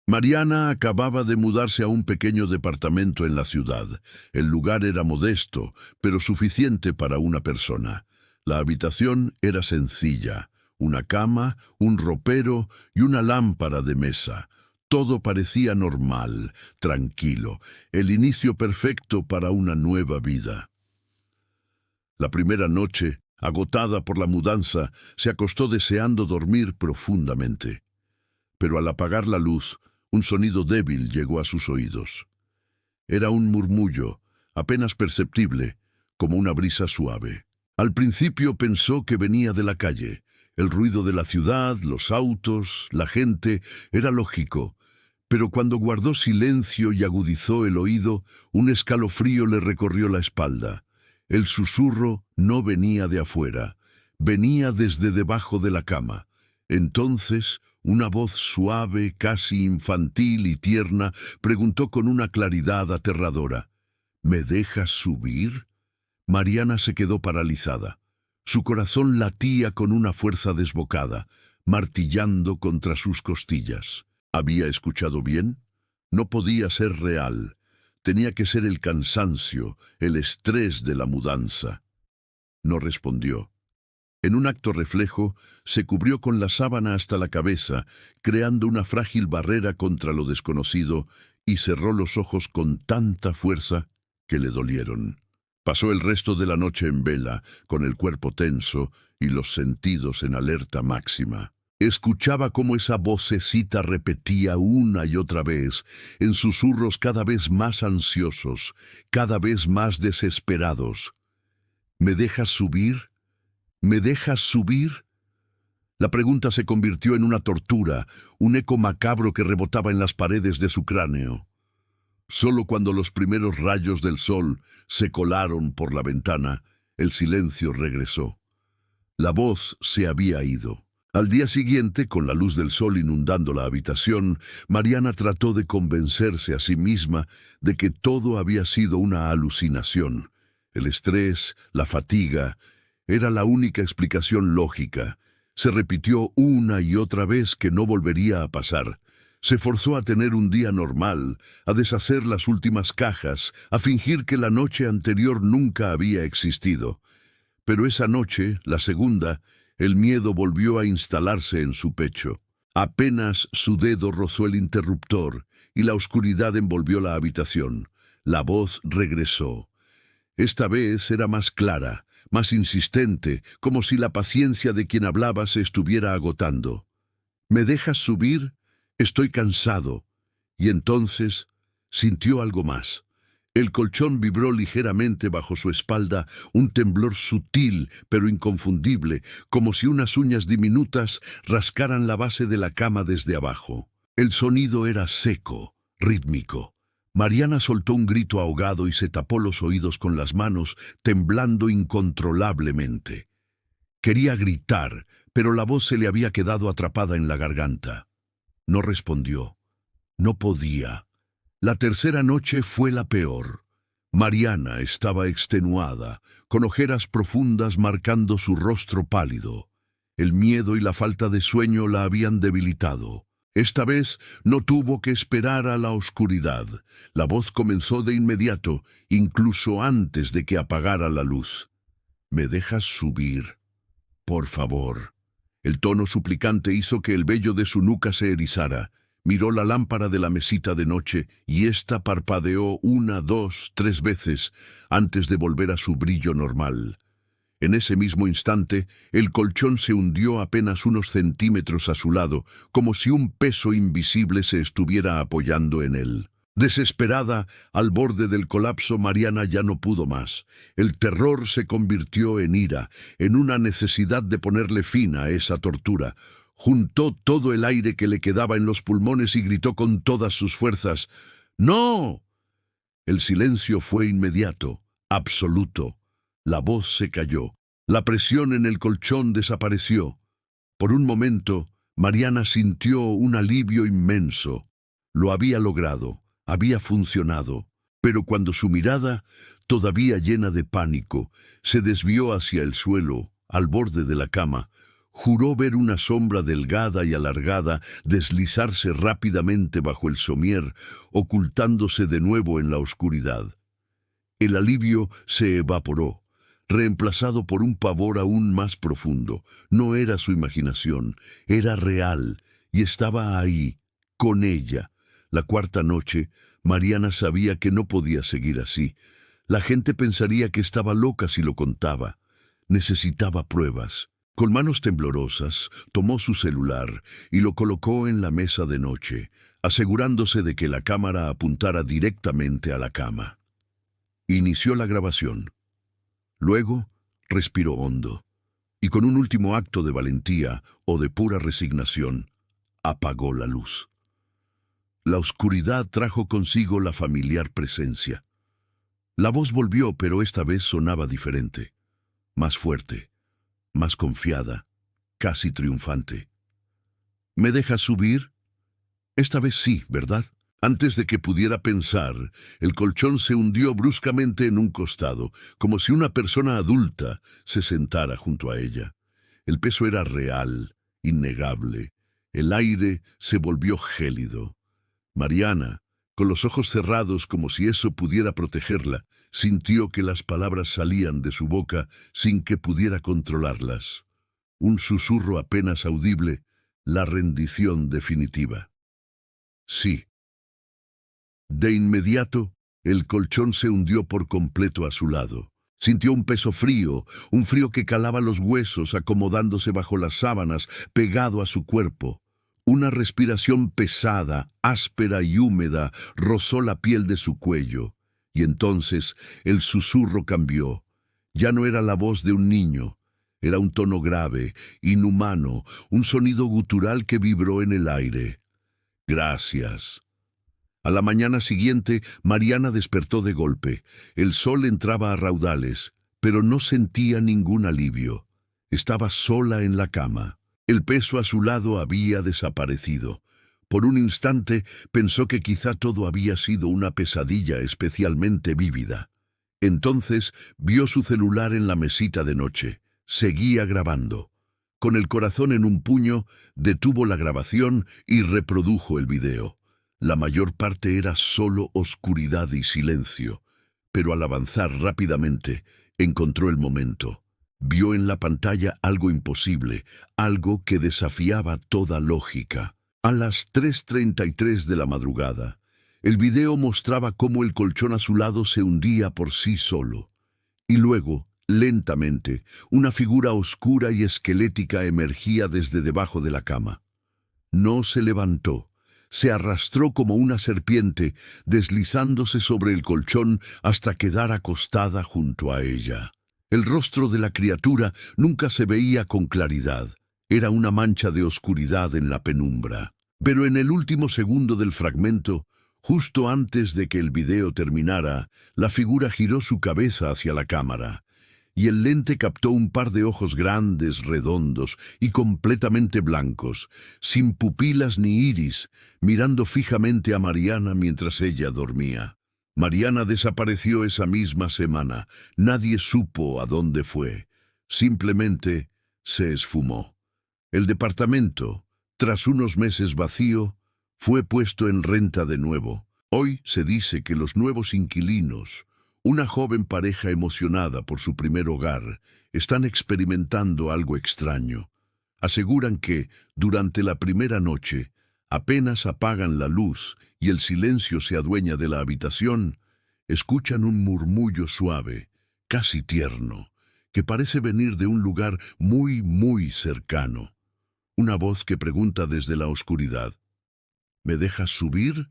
Mariana acababa de mudarse a un pequeño departamento en la ciudad. El lugar era modesto, pero suficiente para una persona. La habitación era sencilla: una cama, un ropero y una lámpara de mesa. Todo parecía normal, tranquilo, el inicio perfecto para una nueva vida. La primera noche, agotada por la mudanza, se acostó deseando dormir profundamente. Pero al apagar la luz, un sonido débil llegó a sus oídos. Era un murmullo, apenas perceptible, como una brisa suave. Al principio pensó que venía de la calle. El ruido de la ciudad, los autos, la gente, era lógico. Pero cuando guardó silencio y agudizó el oído, un escalofrío le recorrió la espalda. El susurro no venía de afuera, venía desde debajo de la cama. Entonces, una voz suave, casi infantil y tierna, preguntó con una claridad aterradora: ¿Me dejas subir? Mariana se quedó paralizada. Su corazón latía con una fuerza desbocada, martillando contra sus costillas. ¿Había escuchado bien? No podía ser real. Tenía que ser el cansancio, el estrés de la mudanza. No respondió. En un acto reflejo, se cubrió con la sábana hasta la cabeza, creando una frágil barrera contra lo desconocido, y cerró los ojos con tanta fuerza que le dolieron. Pasó el resto de la noche en vela, con el cuerpo tenso y los sentidos en alerta máxima. Escuchaba cómo esa vocecita repetía una y otra vez, en susurros cada vez más ansiosos, cada vez más desesperados. ¿Me dejas subir? ¿Me dejas subir? La pregunta se convirtió en una tortura, un eco macabro que rebotaba en las paredes de su cráneo. Solo cuando los primeros rayos del sol se colaron por la ventana, el silencio regresó. La voz se había ido. Al día siguiente, con la luz del sol inundando la habitación, Mariana trató de convencerse a sí misma de que todo había sido una alucinación. El estrés, la fatiga, era la única explicación lógica. Se repitió una y otra vez que no volvería a pasar. Se forzó a tener un día normal, a deshacer las últimas cajas, a fingir que la noche anterior nunca había existido. Pero esa noche, la segunda, el miedo volvió a instalarse en su pecho. Apenas su dedo rozó el interruptor y la oscuridad envolvió la habitación. La voz regresó. Esta vez era más clara, más insistente, como si la paciencia de quien hablaba se estuviera agotando. ¿Me dejas subir? Estoy cansado. Y entonces sintió algo más. El colchón vibró ligeramente bajo su espalda, un temblor sutil pero inconfundible, como si unas uñas diminutas rascaran la base de la cama desde abajo. El sonido era seco, rítmico. Mariana soltó un grito ahogado y se tapó los oídos con las manos, temblando incontrolablemente. Quería gritar, pero la voz se le había quedado atrapada en la garganta. No respondió. No podía. La tercera noche fue la peor. Mariana estaba extenuada, con ojeras profundas marcando su rostro pálido. El miedo y la falta de sueño la habían debilitado. Esta vez no tuvo que esperar a la oscuridad. La voz comenzó de inmediato, incluso antes de que apagara la luz. ¿Me dejas subir? Por favor. El tono suplicante hizo que el vello de su nuca se erizara. Miró la lámpara de la mesita de noche y ésta parpadeó 1, 2, 3 veces antes de volver a su brillo normal. En ese mismo instante, el colchón se hundió apenas unos centímetros a su lado, como si un peso invisible se estuviera apoyando en él. Desesperada, al borde del colapso, Mariana ya no pudo más. El terror se convirtió en ira, en una necesidad de ponerle fin a esa tortura. Juntó todo el aire que le quedaba en los pulmones y gritó con todas sus fuerzas: ¡No! El silencio fue inmediato, absoluto. La voz se cayó. La presión en el colchón desapareció. Por un momento, Mariana sintió un alivio inmenso. Lo había logrado, había funcionado. Pero cuando su mirada, todavía llena de pánico, se desvió hacia el suelo, al borde de la cama, Juró ver una sombra delgada y alargada deslizarse rápidamente bajo el somier, ocultándose de nuevo en la oscuridad. El alivio se evaporó, reemplazado por un pavor aún más profundo. No era su imaginación, era real, y estaba ahí, con ella. La cuarta noche, Mariana sabía que no podía seguir así. La gente pensaría que estaba loca si lo contaba. Necesitaba pruebas. Con manos temblorosas, tomó su celular y lo colocó en la mesa de noche, asegurándose de que la cámara apuntara directamente a la cama. Inició la grabación. Luego, respiró hondo, y con un último acto de valentía o de pura resignación, apagó la luz. La oscuridad trajo consigo la familiar presencia. La voz volvió, pero esta vez sonaba diferente, más fuerte, más confiada, casi triunfante. ¿Me dejas subir? Esta vez sí, ¿verdad? Antes de que pudiera pensar, el colchón se hundió bruscamente en un costado, como si una persona adulta se sentara junto a ella. El peso era real, innegable. El aire se volvió gélido. Mariana, con los ojos cerrados como si eso pudiera protegerla, sintió que las palabras salían de su boca sin que pudiera controlarlas. Un susurro apenas audible, la rendición definitiva. Sí. De inmediato, el colchón se hundió por completo a su lado. Sintió un peso frío, un frío que calaba los huesos acomodándose bajo las sábanas, pegado a su cuerpo. Una respiración pesada, áspera y húmeda rozó la piel de su cuello. Y entonces el susurro cambió. Ya no era la voz de un niño. Era un tono grave, inhumano, un sonido gutural que vibró en el aire. Gracias. A la mañana siguiente, Mariana despertó de golpe. El sol entraba a raudales, pero no sentía ningún alivio. Estaba sola en la cama. El peso a su lado había desaparecido. Por un instante pensó que quizá todo había sido una pesadilla especialmente vívida. Entonces vio su celular en la mesita de noche. Seguía grabando. Con el corazón en un puño, detuvo la grabación y reprodujo el video. La mayor parte era solo oscuridad y silencio, pero al avanzar rápidamente, encontró el momento. Vio en la pantalla algo imposible, algo que desafiaba toda lógica. A las 3:33 de la madrugada, el video mostraba cómo el colchón a su lado se hundía por sí solo. Y luego, lentamente, una figura oscura y esquelética emergía desde debajo de la cama. No se levantó. Se arrastró como una serpiente, deslizándose sobre el colchón hasta quedar acostada junto a ella. El rostro de la criatura nunca se veía con claridad. Era una mancha de oscuridad en la penumbra. Pero en el último segundo del fragmento, justo antes de que el video terminara, la figura giró su cabeza hacia la cámara, y el lente captó un par de ojos grandes, redondos y completamente blancos, sin pupilas ni iris, mirando fijamente a Mariana mientras ella dormía. Mariana desapareció esa misma semana. Nadie supo a dónde fue. Simplemente se esfumó. El departamento, tras unos meses vacío, fue puesto en renta de nuevo. Hoy se dice que los nuevos inquilinos, una joven pareja emocionada por su primer hogar, están experimentando algo extraño. Aseguran que, durante la primera noche, apenas apagan la luz y el silencio se adueña de la habitación, escuchan un murmullo suave, casi tierno, que parece venir de un lugar muy, muy cercano. Una voz que pregunta desde la oscuridad: ¿Me dejas subir?